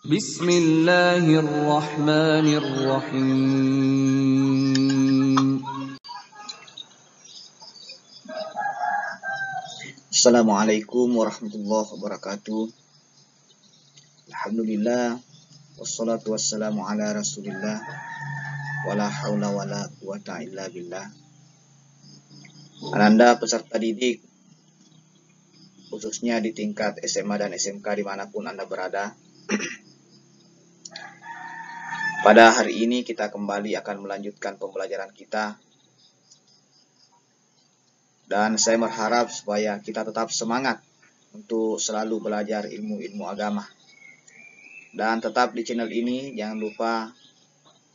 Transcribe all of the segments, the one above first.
Bismillahirrahmanirrahim. Assalamualaikum warahmatullahi wabarakatuh. Alhamdulillah, wassalatu wassalamu ala rasulillah, wala hawla wala quwata illa billah. Ananda peserta didik, khususnya di tingkat SMA dan SMK dimanapun Anda berada. Pada hari ini kita kembali akan melanjutkan pembelajaran kita. Dan saya berharap supaya kita tetap semangat untuk selalu belajar ilmu-ilmu agama. Dan tetap di channel ini, jangan lupa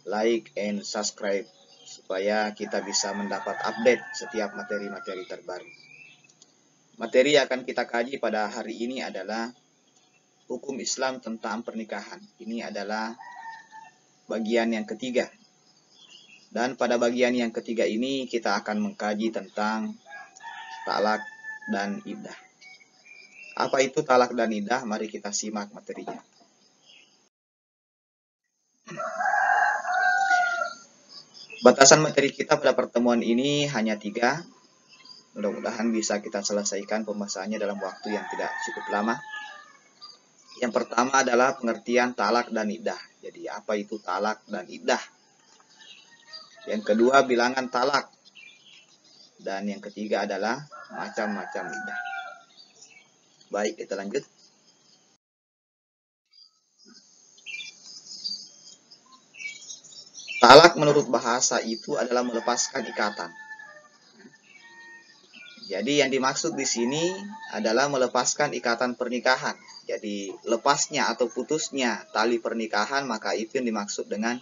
like and subscribe supaya kita bisa mendapat update setiap materi-materi terbaru. Materi yang akan kita kaji pada hari ini adalah hukum Islam tentang pernikahan. Ini adalah bagian yang ketiga. Dan pada bagian yang ketiga ini kita akan mengkaji tentang talak dan iddah. Apa itu talak dan iddah? Mari kita simak materinya. Batasan materi kita pada pertemuan ini hanya 3. Mudah-mudahan bisa kita selesaikan pembahasannya dalam waktu yang tidak cukup lama. Yang pertama adalah pengertian talak dan iddah. Jadi apa itu talak dan iddah? Yang kedua bilangan talak. Dan yang ketiga adalah macam-macam iddah. Baik, kita lanjut. Talak menurut bahasa itu adalah melepaskan ikatan. Jadi yang dimaksud di sini adalah melepaskan ikatan pernikahan. Jadi lepasnya atau putusnya tali pernikahan, maka itu yang dimaksud dengan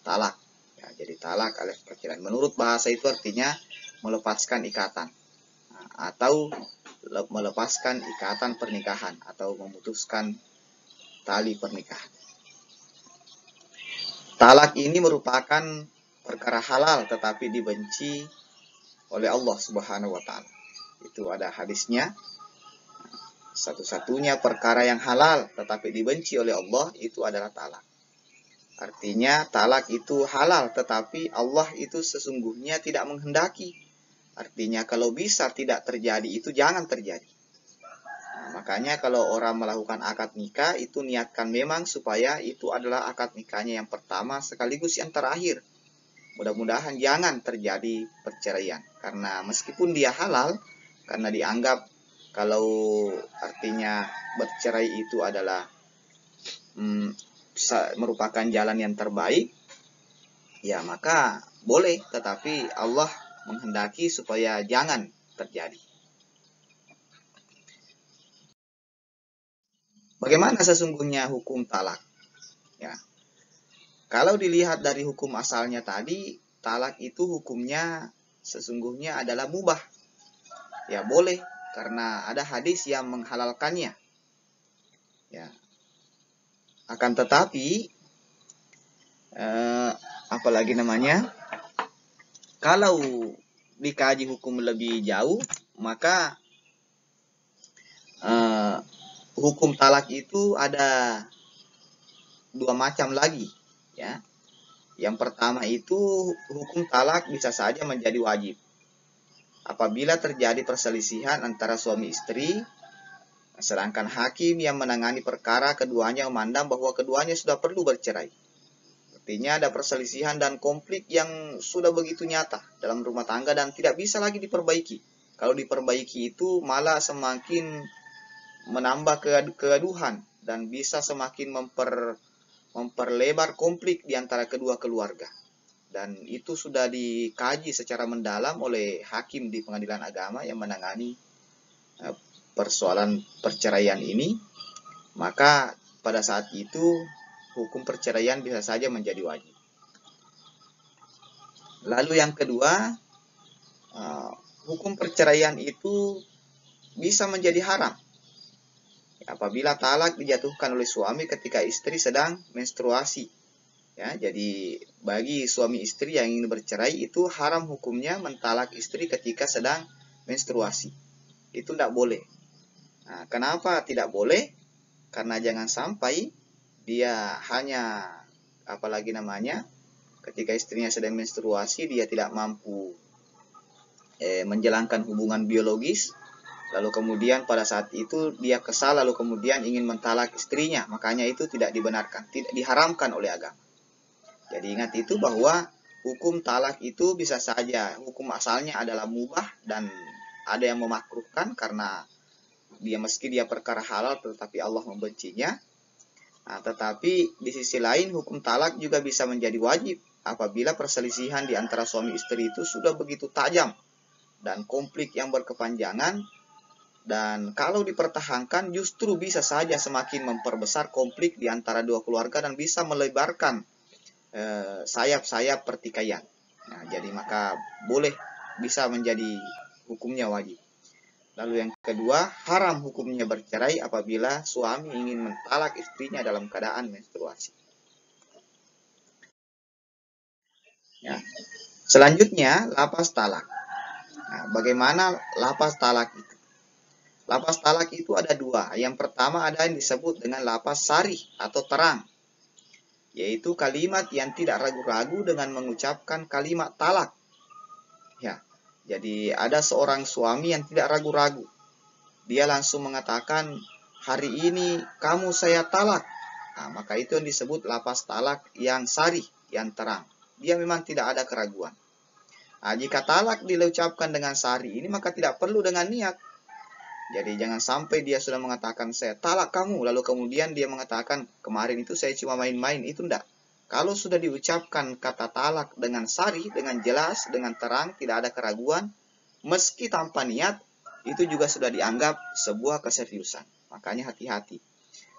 talak. Ya, jadi talak alias perceraian. Menurut bahasa itu artinya melepaskan ikatan. Atau melepaskan ikatan pernikahan atau memutuskan tali pernikahan. Talak ini merupakan perkara halal tetapi dibenci oleh Allah Subhanahu wa taala. Itu ada hadisnya. Satu-satunya perkara yang halal tetapi dibenci oleh Allah itu adalah talak. Artinya talak itu halal tetapi Allah itu sesungguhnya tidak menghendaki. Artinya kalau bisa tidak terjadi itu jangan terjadi. Makanya kalau orang melakukan akad nikah itu niatkan memang supaya itu adalah akad nikahnya yang pertama sekaligus yang terakhir. Mudah-mudahan jangan terjadi perceraian. Karena meskipun dia halal, karena dianggap kalau artinya bercerai itu adalah merupakan jalan yang terbaik, ya maka boleh, tetapi Allah menghendaki supaya jangan terjadi. Bagaimana sesungguhnya hukum talak? Ya. Kalau dilihat dari hukum asalnya tadi, talak itu hukumnya sesungguhnya adalah mubah. Ya boleh, karena ada hadis yang menghalalkannya. Ya. Akan tetapi, apalagi namanya, kalau dikaji hukum lebih jauh, maka hukum talak itu ada 2 macam lagi. Ya. Yang pertama itu hukum talak bisa saja menjadi wajib. Apabila terjadi perselisihan antara suami istri, sedangkan hakim yang menangani perkara keduanya memandang bahwa keduanya sudah perlu bercerai. Artinya ada perselisihan dan konflik yang sudah begitu nyata dalam rumah tangga dan tidak bisa lagi diperbaiki. Kalau diperbaiki itu malah semakin menambah kegaduhan dan bisa semakin memperlebar konflik di antara kedua keluarga. Dan itu sudah dikaji secara mendalam oleh hakim di pengadilan agama yang menangani persoalan perceraian ini. Maka pada saat itu hukum perceraian bisa saja menjadi wajib. Lalu yang kedua, hukum perceraian itu bisa menjadi haram apabila talak dijatuhkan oleh suami ketika istri sedang menstruasi. Ya, jadi bagi suami istri yang ingin bercerai itu haram hukumnya mentalak istri ketika sedang menstruasi. Itu tidak boleh. Nah, kenapa tidak boleh? Karena jangan sampai dia hanya apalagi namanya ketika istrinya sedang menstruasi, dia tidak mampu menjalankan hubungan biologis, lalu kemudian pada saat itu dia kesal, lalu kemudian ingin mentalak istrinya, makanya itu tidak dibenarkan, tidak diharamkan oleh agama. Jadi ingat itu bahwa hukum talak itu bisa saja hukum asalnya adalah mubah dan ada yang memakruhkan karena meski dia perkara halal tetapi Allah membencinya. Nah, tetapi di sisi lain hukum talak juga bisa menjadi wajib apabila perselisihan di antara suami istri itu sudah begitu tajam dan konflik yang berkepanjangan, dan kalau dipertahankan justru bisa saja semakin memperbesar konflik di antara dua keluarga dan bisa melebarkan sayap-sayap pertikaian. Nah, jadi maka bisa menjadi hukumnya wajib. Lalu yang kedua, haram hukumnya bercerai apabila suami ingin mentalak istrinya dalam keadaan menstruasi. Ya. Selanjutnya, lapas talak. Nah, bagaimana lapas talak itu? Lapas talak itu ada dua. Yang pertama ada yang disebut dengan lapas sarih atau terang, yaitu kalimat yang tidak ragu-ragu dengan mengucapkan kalimat talak. Ya, jadi ada seorang suami yang tidak ragu-ragu. Dia langsung mengatakan, hari ini kamu saya talak. Nah, maka itu yang disebut lapas talak yang sarih, yang terang. Dia memang tidak ada keraguan. Nah, jika talak diucapkan dengan sarih ini, maka tidak perlu dengan niat. Jadi jangan sampai dia sudah mengatakan saya talak kamu, lalu kemudian dia mengatakan kemarin itu saya cuma main-main, itu enggak. Kalau sudah diucapkan kata talak dengan sarih, dengan jelas, dengan terang, tidak ada keraguan, meski tanpa niat, itu juga sudah dianggap sebuah keseriusan. Makanya hati-hati.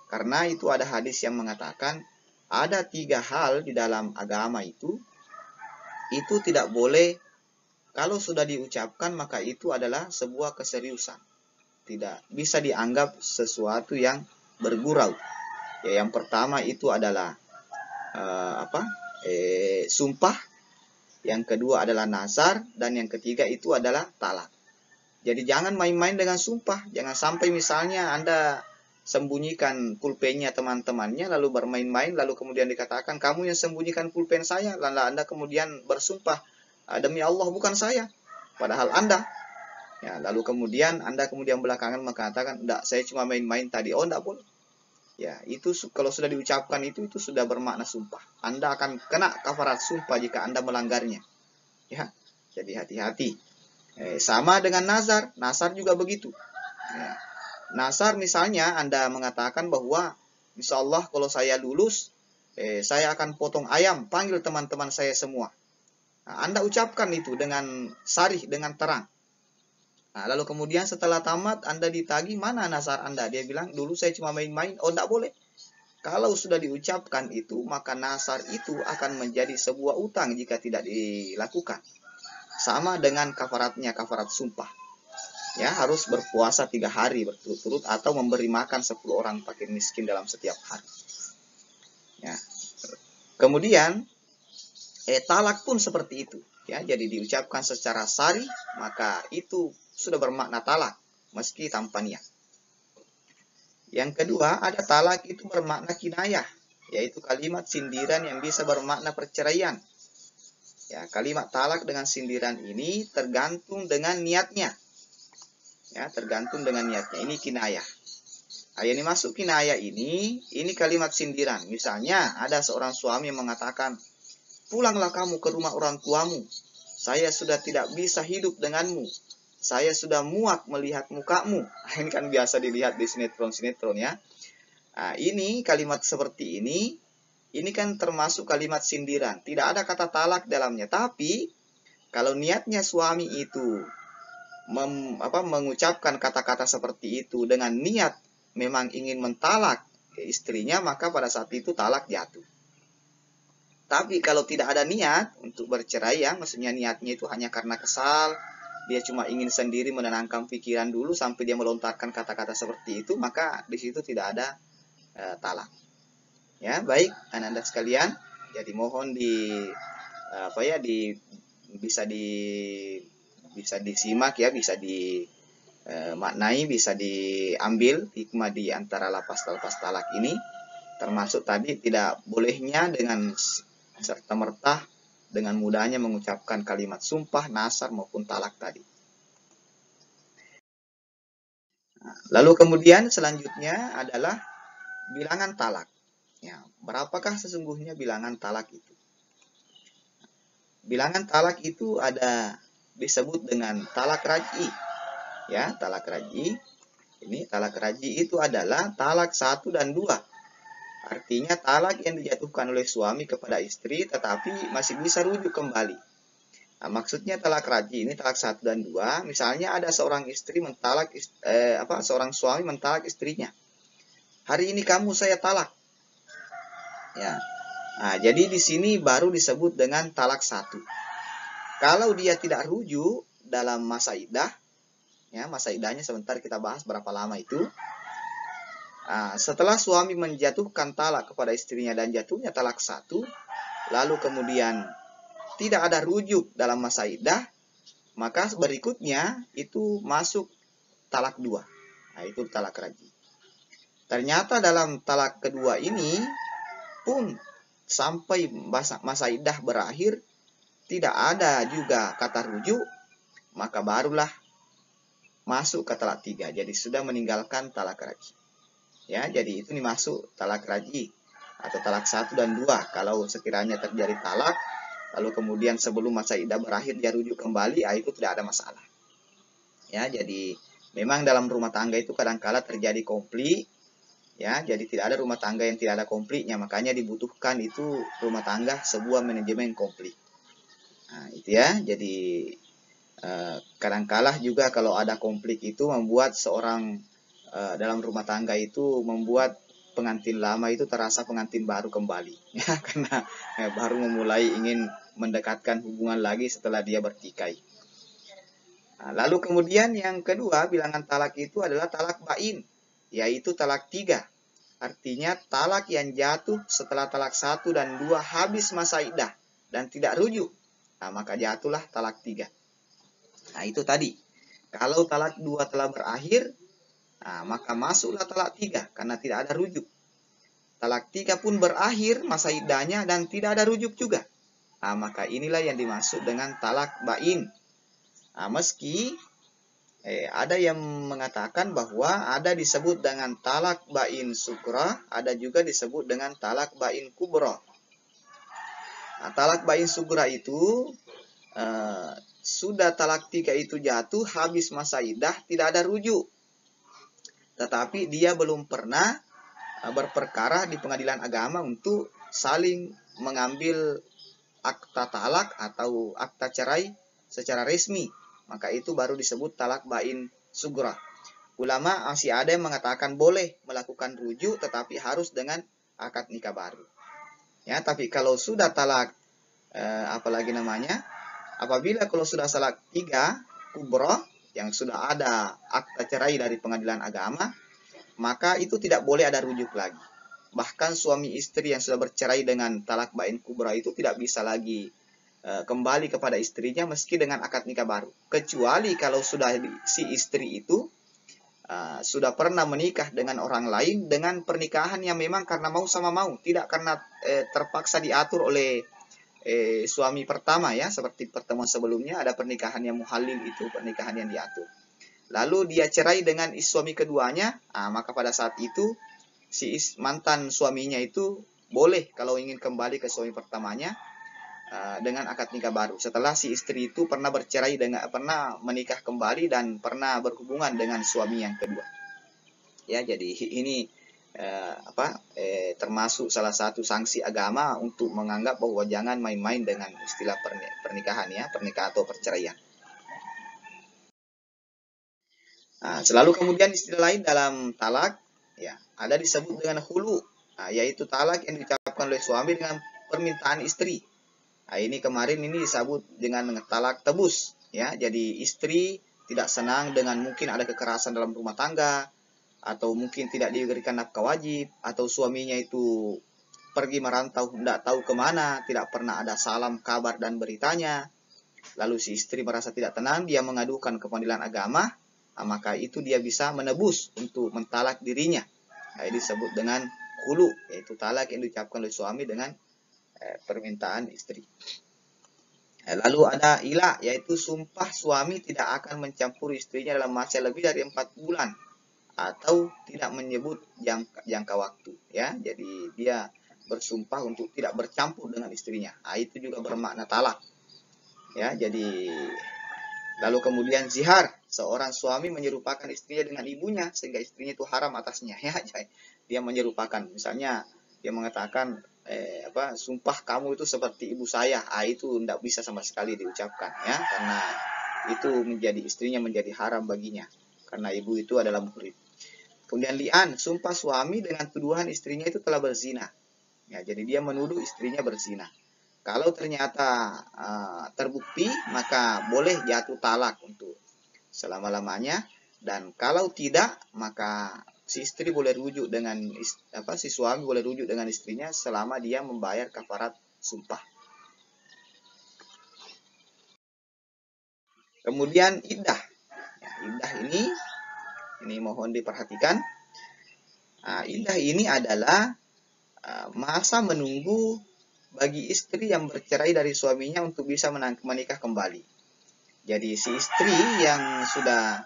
Karena itu ada hadis yang mengatakan ada 3 hal di dalam agama itu tidak boleh, kalau sudah diucapkan maka itu adalah sebuah keseriusan. Tidak bisa dianggap sesuatu yang bergurau. Ya, yang pertama itu adalah sumpah, yang kedua adalah nazar, dan yang ketiga itu adalah talak. Jadi jangan main-main dengan sumpah. Jangan sampai misalnya Anda sembunyikan pulpennya teman-temannya, lalu bermain-main, lalu kemudian dikatakan, kamu yang sembunyikan pulpen saya, lalu Anda kemudian bersumpah, demi Allah bukan saya. Padahal Anda. Ya, lalu kemudian Anda belakangan mengatakan, enggak, saya cuma main-main tadi. Oh, enggak boleh. Ya, itu kalau sudah diucapkan itu sudah bermakna sumpah. Anda akan kena kafarat sumpah jika Anda melanggarnya. Ya, jadi hati-hati. Sama dengan nazar. Nazar juga begitu. Ya. Nazar misalnya Anda mengatakan bahwa insya Allah kalau saya lulus, saya akan potong ayam, panggil teman-teman saya semua. Nah, Anda ucapkan itu dengan sarih, dengan terang. Nah, lalu kemudian setelah tamat Anda ditagih, mana nazar Anda? Dia bilang, dulu saya cuma main-main. Oh, tidak boleh. Kalau sudah diucapkan itu, maka nazar itu akan menjadi sebuah utang jika tidak dilakukan. Sama dengan kafaratnya, kafarat sumpah. Ya, harus berpuasa 3 hari berturut-turut atau memberi makan 10 orang fakir miskin dalam setiap hari. Ya. Kemudian talak pun seperti itu. Ya, jadi diucapkan secara sarih, maka itu sudah bermakna talak meski tanpa niat. Yang kedua, ada talak itu bermakna kinayah, yaitu kalimat sindiran yang bisa bermakna perceraian. Ya, kalimat talak dengan sindiran ini tergantung dengan niatnya. Ya, tergantung dengan niatnya. Ini kinayah. Nah, yang dimaksud kinayah ini kalimat sindiran. Misalnya, ada seorang suami yang mengatakan, pulanglah kamu ke rumah orang tuamu. Saya sudah tidak bisa hidup denganmu. Saya sudah muak melihat mukamu. Ini kan biasa dilihat di sinetron-sinetron ya. Nah, ini kalimat seperti ini kan termasuk kalimat sindiran. Tidak ada kata talak dalamnya. Tapi kalau niatnya suami itu mengucapkan kata-kata seperti itu dengan niat memang ingin mentalak istrinya, maka pada saat itu talak jatuh. Tapi kalau tidak ada niat untuk bercerai, ya, maksudnya niatnya itu hanya karena kesal, dia cuma ingin sendiri menenangkan pikiran dulu sampai dia melontarkan kata-kata seperti itu, maka di situ tidak ada talak. Ya, baik anak-anak sekalian, jadi mohon bisa disimak ya, bisa dimaknai, bisa diambil hikmah di antara lapas-lapas talak ini. Termasuk tadi tidak bolehnya dengan serta-merta dengan mudahnya mengucapkan kalimat sumpah, nazar maupun talak tadi. Lalu kemudian selanjutnya adalah bilangan talak. Ya, berapakah sesungguhnya bilangan talak itu? Bilangan talak itu ada disebut dengan talak raj'i. Ya, talak raj'i. Ini talak raj'i itu adalah talak 1 dan 2. Artinya talak yang dijatuhkan oleh suami kepada istri tetapi masih bisa rujuk kembali. Nah, maksudnya talak raj'i ini talak 1 dan 2. Misalnya ada seorang istri mentalak seorang suami mentalak istrinya. Hari ini kamu saya talak. Ya. Nah, jadi di sini baru disebut dengan talak 1. Kalau dia tidak rujuk dalam masa iddah, ya, masa iddahnya sebentar kita bahas berapa lama itu. Nah, setelah suami menjatuhkan talak kepada istrinya dan jatuhnya talak 1, lalu kemudian tidak ada rujuk dalam masa iddah, maka berikutnya itu masuk talak 2. Nah, itu talak raj'i. Ternyata dalam talak kedua ini pun sampai masa iddah berakhir tidak ada juga kata rujuk, maka barulah masuk ke talak 3. Jadi sudah meninggalkan talak raj'i. Ya, jadi itu dimasuk talak raj'i atau talak 1 dan 2. Kalau sekiranya terjadi talak, lalu kemudian sebelum masa iddah berakhir dia rujuk kembali, itu tidak ada masalah. Ya, jadi memang dalam rumah tangga itu kadang-kala terjadi konflik. Ya, jadi tidak ada rumah tangga yang tidak ada konfliknya. Makanya dibutuhkan itu rumah tangga sebuah manajemen konflik. Nah, itu ya. Jadi kadang-kala juga kalau ada konflik itu membuat seorang dalam rumah tangga itu membuat pengantin lama itu terasa pengantin baru kembali, ya, karena baru memulai ingin mendekatkan hubungan lagi setelah dia bertikai. Nah, lalu kemudian yang kedua bilangan talak itu adalah talak bain, yaitu talak 3. Artinya talak yang jatuh setelah talak 1 dan 2 habis masa iddah dan tidak rujuk. Nah, maka jatuhlah talak 3. Nah, itu tadi. Kalau talak 2 telah berakhir, maka masuklah talak 3 karena tidak ada rujuk. Talak 3 pun berakhir masa iddahnya dan tidak ada rujuk juga. Nah, maka inilah yang dimaksud dengan talak bain. Nah, meski ada yang mengatakan bahwa ada disebut dengan talak bain sugra, ada juga disebut dengan talak bain kubra. Nah, talak bain sugra itu sudah talak 3 itu jatuh habis masa iddah tidak ada rujuk. Tetapi dia belum pernah berperkara di pengadilan agama untuk saling mengambil akta talak atau akta cerai secara resmi. Maka itu baru disebut talak bain sugra. Ulama masih ada yang mengatakan boleh melakukan rujuk tetapi harus dengan akad nikah baru. Ya, tapi kalau sudah talak apabila kalau sudah talak 3 kubra yang sudah ada akta cerai dari pengadilan agama, maka itu tidak boleh ada rujuk lagi. Bahkan suami istri yang sudah bercerai dengan talak bain kubra itu tidak bisa lagi kembali kepada istrinya meski dengan akad nikah baru. Kecuali kalau sudah si istri itu sudah pernah menikah dengan orang lain dengan pernikahan yang memang karena mau sama mau, tidak karena terpaksa diatur oleh suami pertama, ya, seperti pertemuan sebelumnya ada pernikahan yang muhalil, itu pernikahan yang diatur. Lalu dia cerai dengan suami keduanya, maka pada saat itu si mantan suaminya itu boleh kalau ingin kembali ke suami pertamanya dengan akad nikah baru. Setelah si istri itu pernah bercerai pernah menikah kembali dan pernah berhubungan dengan suami yang kedua. Ya, jadi ini termasuk salah satu sanksi agama untuk menganggap bahwa jangan main-main dengan istilah pernikahan, ya, pernikahan atau perceraian. Nah, selalu kemudian istilah lain dalam talak, ya, ada disebut dengan hulu, yaitu talak yang diucapkan oleh suami dengan permintaan istri. Nah, ini kemarin ini disebut dengan talak tebus, ya. Jadi istri tidak senang dengan mungkin ada kekerasan dalam rumah tangga, atau mungkin tidak diberikan nafkah wajib, atau suaminya itu pergi merantau tidak tahu kemana, tidak pernah ada salam, kabar, dan beritanya. Lalu si istri merasa tidak tenang, dia mengadukan ke pengadilan agama, maka itu dia bisa menebus untuk mentalak dirinya. Ini disebut dengan khulu, yaitu talak yang diucapkan oleh suami dengan permintaan istri. Lalu ada ila, yaitu sumpah suami tidak akan mencampuri istrinya dalam masa lebih dari 4 bulan atau tidak menyebut jangka waktu, ya. Jadi dia bersumpah untuk tidak bercampur dengan istrinya. Itu juga bermakna talak, ya. Jadi lalu kemudian zihar, seorang suami menyerupakan istrinya dengan ibunya sehingga istrinya itu haram atasnya, ya. Dia menyerupakan, misalnya dia mengatakan sumpah kamu itu seperti ibu saya. Itu tidak bisa sama sekali diucapkan, ya, karena itu menjadi istrinya menjadi haram baginya karena ibu itu adalah muhrim. Kemudian li'an, sumpah suami dengan tuduhan istrinya itu telah berzina. Ya, jadi dia menuduh istrinya berzina. Kalau ternyata terbukti, maka boleh jatuh talak untuk selama-lamanya. Dan kalau tidak, maka si istri boleh rujuk dengan si suami boleh rujuk dengan istrinya selama dia membayar kafarat sumpah. Kemudian iddah. Ya, iddah ini mohon diperhatikan. Iddah ini adalah masa menunggu bagi istri yang bercerai dari suaminya untuk bisa menikah kembali. Jadi si istri yang sudah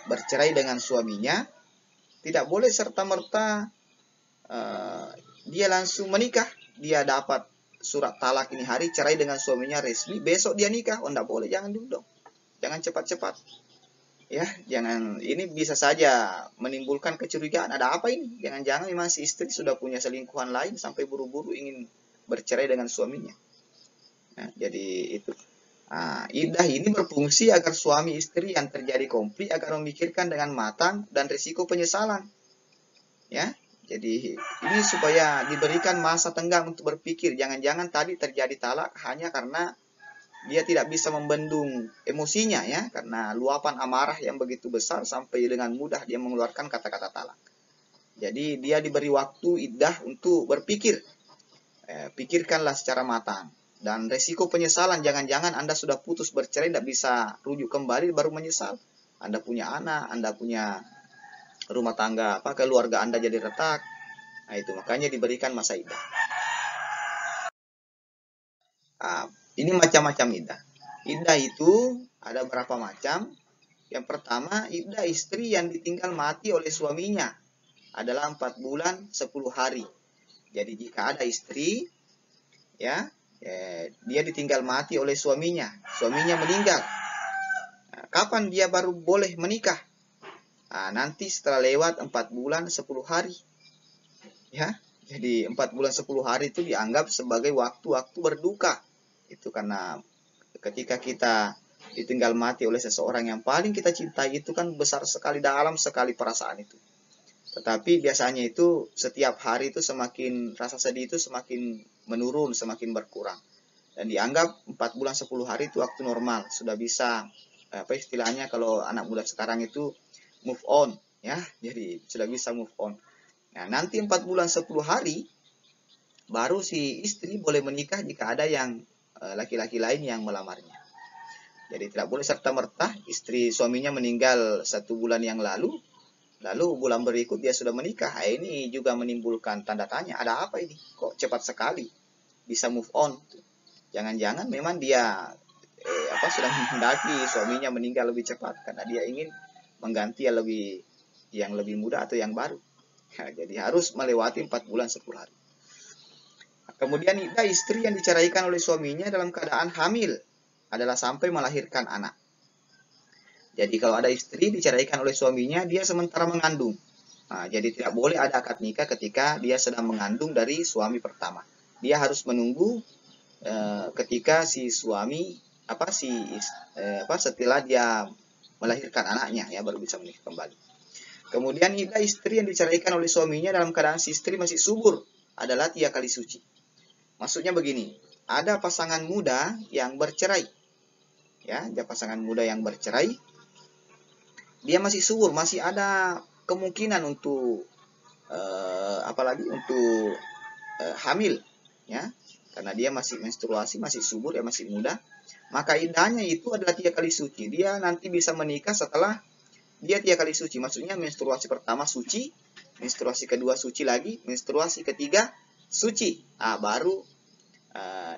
bercerai dengan suaminya tidak boleh serta-merta dia langsung menikah. Dia dapat surat talak ini hari, cerai dengan suaminya resmi, besok dia nikah. Tidak boleh, jangan dulu dong. Jangan cepat-cepat. Ya, jangan, ini bisa saja menimbulkan kecurigaan. Ada apa ini? Jangan-jangan memang si istri sudah punya selingkuhan lain sampai buru-buru ingin bercerai dengan suaminya. Nah, jadi itu. Iddah ini berfungsi agar suami istri yang terjadi konflik agar memikirkan dengan matang dan risiko penyesalan. Ya, jadi ini supaya diberikan masa tenggang untuk berpikir. Jangan-jangan tadi terjadi talak hanya karena dia tidak bisa membendung emosinya, ya, karena luapan amarah yang begitu besar sampai dengan mudah dia mengeluarkan kata-kata talak. Jadi dia diberi waktu iddah untuk berpikir. Pikirkanlah secara matang. Dan resiko penyesalan, jangan-jangan Anda sudah putus bercerai, tidak bisa rujuk kembali, baru menyesal. Anda punya anak, Anda punya rumah tangga, keluarga Anda jadi retak. Nah, itu makanya diberikan masa iddah. Ini macam-macam iddah. Iddah itu ada berapa macam? Yang pertama, iddah istri yang ditinggal mati oleh suaminya adalah 4 bulan 10 hari. Jadi jika ada istri, ya, dia ditinggal mati oleh suaminya meninggal. Kapan dia baru boleh menikah? Nanti setelah lewat 4 bulan 10 hari. Ya, jadi 4 bulan 10 hari itu dianggap sebagai waktu-waktu berduka. Itu karena ketika kita ditinggal mati oleh seseorang yang paling kita cintai, itu kan besar sekali, dalam sekali perasaan itu. Tetapi biasanya itu setiap hari itu semakin rasa sedih itu semakin menurun, semakin berkurang. Dan dianggap 4 bulan 10 hari itu waktu normal. Sudah bisa, istilahnya kalau anak muda sekarang itu move on, ya. Jadi sudah bisa move on. Nah, nanti 4 bulan 10 hari baru si istri boleh menikah jika ada yang laki-laki lain yang melamarnya. Jadi tidak boleh serta-merta istri suaminya meninggal 1 bulan yang lalu bulan berikut dia sudah menikah. Ini juga menimbulkan tanda tanya. Ada apa ini? Kok cepat sekali bisa move on? Jangan-jangan memang dia sudah menghendaki suaminya meninggal lebih cepat karena dia ingin mengganti yang lebih muda atau yang baru. Jadi harus melewati 4 bulan 10 hari. Kemudian iddah istri yang diceraikan oleh suaminya dalam keadaan hamil adalah sampai melahirkan anak. Jadi kalau ada istri diceraikan oleh suaminya, dia sementara mengandung. Jadi tidak boleh ada akad nikah ketika dia sedang mengandung dari suami pertama. Dia harus menunggu ketika si suami setelah dia melahirkan anaknya, ya, baru bisa menikah kembali. Kemudian iddah istri yang diceraikan oleh suaminya dalam keadaan si istri masih subur adalah 3 kali suci. Maksudnya begini, ada pasangan muda yang bercerai. Ya, ada pasangan muda yang bercerai. Dia masih subur, masih ada kemungkinan untuk hamil, ya. Karena dia masih menstruasi, masih subur, ya, masih muda. Maka iddahnya itu adalah 3 kali suci. Dia nanti bisa menikah setelah dia 3 kali suci. Maksudnya menstruasi pertama suci, menstruasi kedua suci lagi, menstruasi ketiga suci. Baru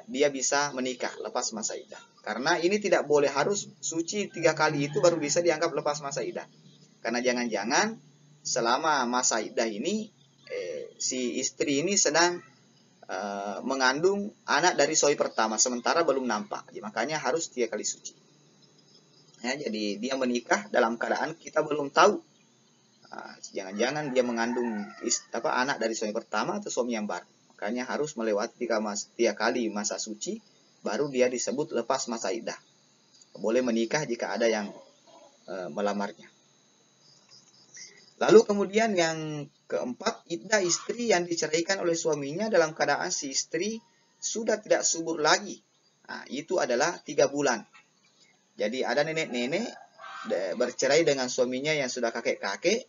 dia bisa menikah lepas masa iddah. Karena ini tidak boleh harus suci 3 kali itu baru bisa dianggap lepas masa iddah. Karena jangan-jangan selama masa iddah ini si istri ini sedang mengandung anak dari suami pertama sementara belum nampak. Makanya harus 3 kali suci. Ya, jadi dia menikah dalam keadaan kita belum tahu. Jangan-jangan dia mengandung anak dari suami pertama atau suami yang baru. Makanya harus melewati 3 kali masa suci baru dia disebut lepas masa iddah. Boleh menikah jika ada yang melamarnya. Lalu kemudian yang keempat, iddah istri yang diceraikan oleh suaminya dalam keadaan si istri sudah tidak subur lagi. Itu adalah 3 bulan. Jadi ada nenek-nenek bercerai dengan suaminya yang sudah kakek-kakek.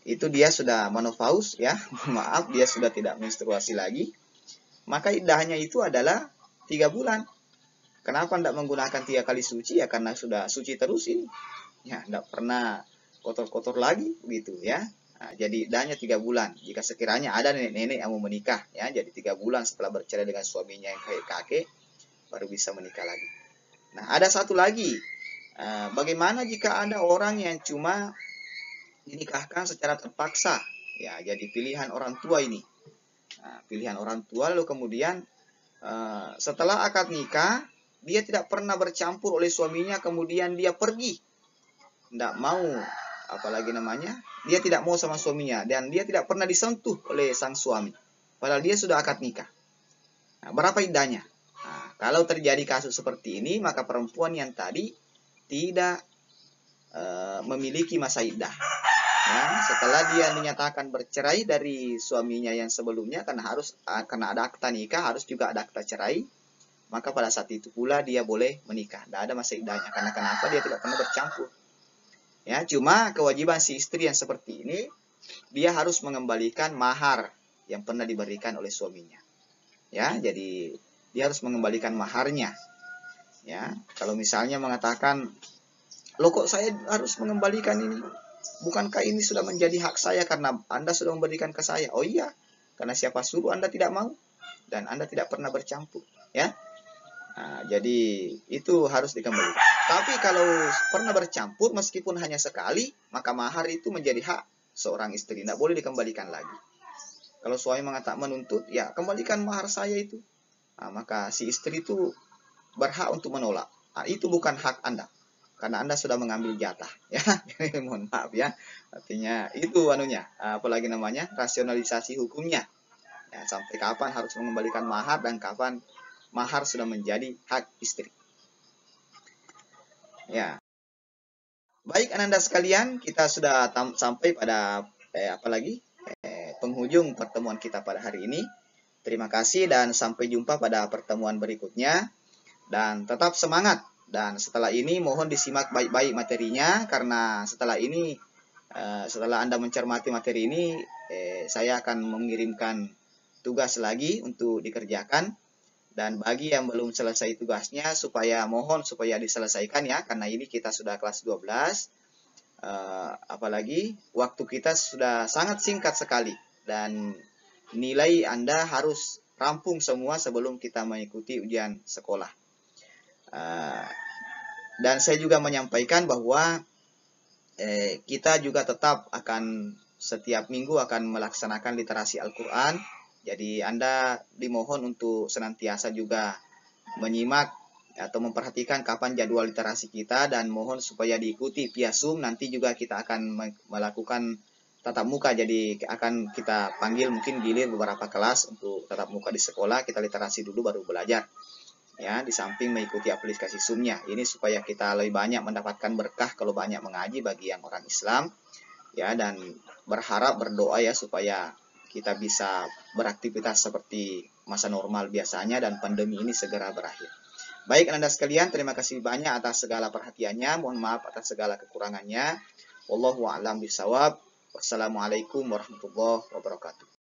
Itu dia sudah menopause ya. Maaf, dia sudah tidak menstruasi lagi. Maka iddahnya itu adalah 3 bulan. Kenapa tidak menggunakan 3 kali suci? Ya karena sudah suci terus ini. Ya, tidak pernah kotor-kotor lagi begitu ya. Jadi iddahnya 3 bulan. Jika sekiranya ada nenek-nenek yang mau menikah ya, jadi 3 bulan setelah bercerai dengan suaminya yang kakek-kakek baru bisa menikah lagi. Nah, ada satu lagi. Bagaimana jika ada orang yang cuma dinikahkan secara terpaksa? Ya, jadi pilihan orang tua ini. Pilihan orang tua lalu kemudian setelah akad nikah dia tidak pernah bercampur oleh suaminya, kemudian dia pergi. Tidak mau dia tidak mau sama suaminya dan dia tidak pernah disentuh oleh sang suami padahal dia sudah akad nikah. Berapa iddahnya? Kalau terjadi kasus seperti ini, maka perempuan yang tadi tidak memiliki masa iddah. Setelah dia dinyatakan bercerai dari suaminya yang sebelumnya, karena ada akta nikah harus juga ada akta cerai, maka pada saat itu pula dia boleh menikah. Tidak ada masa iddahnya. Karena kenapa? Dia tidak pernah bercampur. Ya, cuma kewajiban si istri yang seperti ini, dia harus mengembalikan mahar yang pernah diberikan oleh suaminya. Ya, jadi dia harus mengembalikan maharnya. Ya, kalau misalnya mengatakan, "Loh kok saya harus mengembalikan ini? Bukankah ini sudah menjadi hak saya karena Anda sudah memberikan ke saya?" Oh iya, karena siapa suruh Anda tidak mau dan Anda tidak pernah bercampur, ya. Jadi itu harus dikembalikan. Tapi kalau pernah bercampur meskipun hanya sekali, maka mahar itu menjadi hak seorang istri, tidak boleh dikembalikan lagi. Kalau suami mengatakan menuntut, ya kembalikan mahar saya itu. Maka si istri itu berhak untuk menolak. Itu bukan hak Anda, karena Anda sudah mengambil jatah. Ya, mohon maaf ya. Artinya itu apalagi rasionalisasi hukumnya. Ya, sampai kapan harus mengembalikan mahar dan kapan mahar sudah menjadi hak istri. Ya. Baik ananda sekalian, kita sudah sampai pada penghujung pertemuan kita pada hari ini. Terima kasih dan sampai jumpa pada pertemuan berikutnya. Dan tetap semangat. Dan setelah ini mohon disimak baik-baik materinya, karena setelah ini, setelah Anda mencermati materi ini, saya akan mengirimkan tugas lagi untuk dikerjakan. Dan bagi yang belum selesai tugasnya, mohon supaya diselesaikan ya, karena ini kita sudah kelas 12. Apalagi waktu kita sudah sangat singkat sekali. Dan nilai Anda harus rampung semua sebelum kita mengikuti ujian sekolah. Dan saya juga menyampaikan bahwa kita juga tetap setiap minggu akan melaksanakan literasi Al-Quran. Jadi Anda dimohon untuk senantiasa juga menyimak atau memperhatikan kapan jadwal literasi kita, dan mohon supaya diikuti via Zoom. Nanti juga kita akan melakukan tatap muka, jadi akan kita panggil mungkin gilir beberapa kelas untuk tatap muka di sekolah. Kita literasi dulu baru belajar. Ya, di samping mengikuti aplikasi Zoom-nya. Ini supaya kita lebih banyak mendapatkan berkah kalau banyak mengaji bagi yang orang Islam. Ya, dan berdoa ya supaya kita bisa beraktivitas seperti masa normal biasanya dan pandemi ini segera berakhir. Baik Anda sekalian, terima kasih banyak atas segala perhatiannya. Mohon maaf atas segala kekurangannya. Wallahu a'lam bishawab. Wassalamualaikum warahmatullahi wabarakatuh.